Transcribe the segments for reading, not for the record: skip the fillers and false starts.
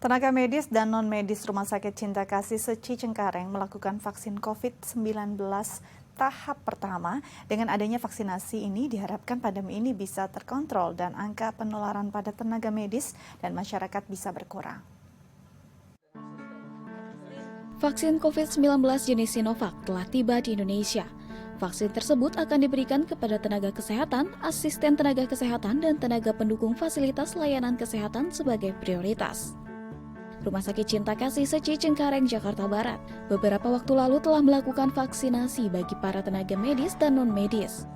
Tenaga medis dan non-medis Rumah Sakit Cinta Kasih Seci Cengkareng melakukan vaksin COVID-19 tahap pertama. Dengan adanya vaksinasi ini diharapkan pandemi ini bisa terkontrol dan angka penularan pada tenaga medis dan masyarakat bisa berkurang. Vaksin COVID-19 jenis Sinovac telah tiba di Indonesia. Vaksin tersebut akan diberikan kepada tenaga kesehatan, asisten tenaga kesehatan, dan tenaga pendukung fasilitas layanan kesehatan sebagai prioritas. Rumah Sakit Cinta Kasih Seci Cengkareng, Jakarta Barat, beberapa waktu lalu telah melakukan vaksinasi bagi para tenaga medis dan non-medis.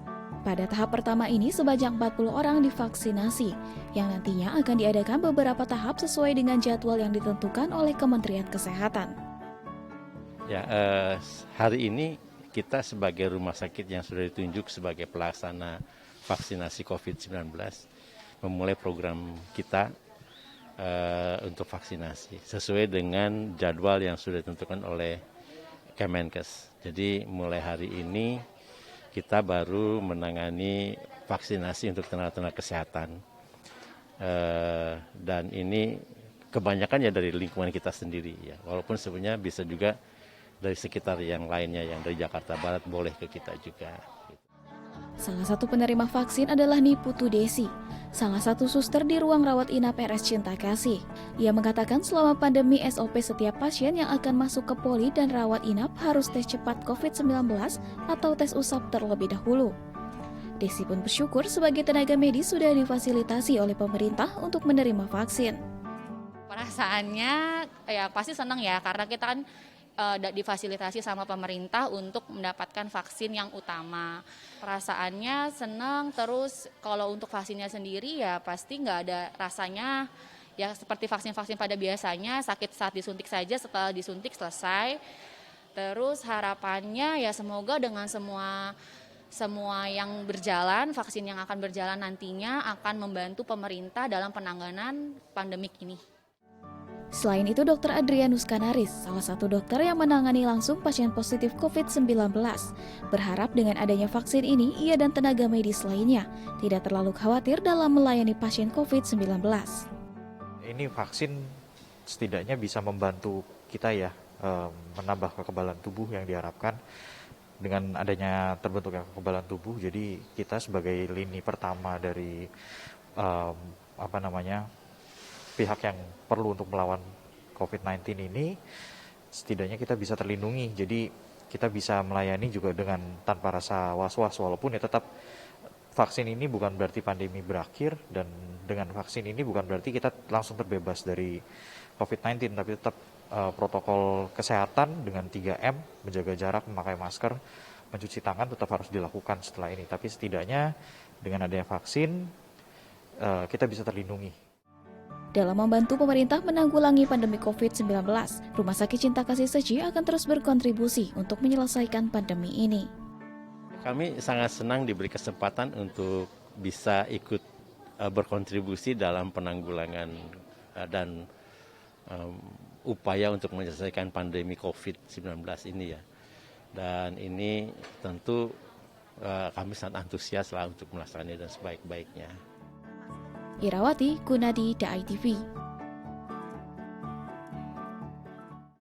Pada tahap pertama ini sebanyak 40 orang divaksinasi, yang nantinya akan diadakan beberapa tahap sesuai dengan jadwal yang ditentukan oleh Kementerian Kesehatan. Ya, hari ini kita sebagai rumah sakit yang sudah ditunjuk sebagai pelaksana vaksinasi COVID-19 memulai program kita untuk vaksinasi sesuai dengan jadwal yang sudah ditentukan oleh Kemenkes. Jadi mulai hari ini kita baru menangani vaksinasi untuk tenaga-tenaga kesehatan, dan ini kebanyakan ya dari lingkungan kita sendiri ya, walaupun sebenarnya bisa juga dari sekitar yang lainnya yang dari Jakarta Barat boleh ke kita juga. Salah satu penerima vaksin adalah Niputu Desi, salah satu suster di ruang rawat inap RS Cinta Kasih. Ia mengatakan selama pandemi SOP setiap pasien yang akan masuk ke poli dan rawat inap harus tes cepat COVID-19 atau tes usap terlebih dahulu. Desi pun bersyukur sebagai tenaga medis sudah difasilitasi oleh pemerintah untuk menerima vaksin. Perasaannya ya pasti senang ya, karena kita kan difasilitasi sama pemerintah untuk mendapatkan vaksin yang utama. Perasaannya senang, terus kalau untuk vaksinnya sendiri ya pasti nggak ada rasanya ya seperti vaksin-vaksin pada biasanya, sakit saat disuntik saja, setelah disuntik selesai. Terus harapannya ya semoga dengan semua yang berjalan, vaksin yang akan berjalan nantinya akan membantu pemerintah dalam penanganan pandemik ini. Selain itu, Dr. Adrianus Kanaris, salah satu dokter yang menangani langsung pasien positif COVID-19, berharap dengan adanya vaksin ini, ia dan tenaga medis lainnya tidak terlalu khawatir dalam melayani pasien COVID-19. Ini vaksin setidaknya bisa membantu kita ya, menambah kekebalan tubuh yang diharapkan. Dengan adanya terbentuknya kekebalan tubuh, jadi kita sebagai lini pertama dari pihak yang perlu untuk melawan COVID-19 ini, setidaknya kita bisa terlindungi. Jadi kita bisa melayani juga dengan tanpa rasa was-was, walaupun ya tetap vaksin ini bukan berarti pandemi berakhir, dan dengan vaksin ini bukan berarti kita langsung terbebas dari COVID-19, tapi tetap protokol kesehatan dengan 3M, menjaga jarak, memakai masker, mencuci tangan tetap harus dilakukan setelah ini. Tapi setidaknya dengan adanya vaksin, kita bisa terlindungi. Dalam membantu pemerintah menanggulangi pandemi COVID-19, Rumah Sakit Cinta Kasih Seci akan terus berkontribusi untuk menyelesaikan pandemi ini. Kami sangat senang diberi kesempatan untuk bisa ikut berkontribusi dalam penanggulangan dan upaya untuk menyelesaikan pandemi COVID-19 ini ya. Dan ini tentu kami sangat antusias lah untuk melaksanakannya dan sebaik-baiknya. Irawati Gunadi, DAI TV.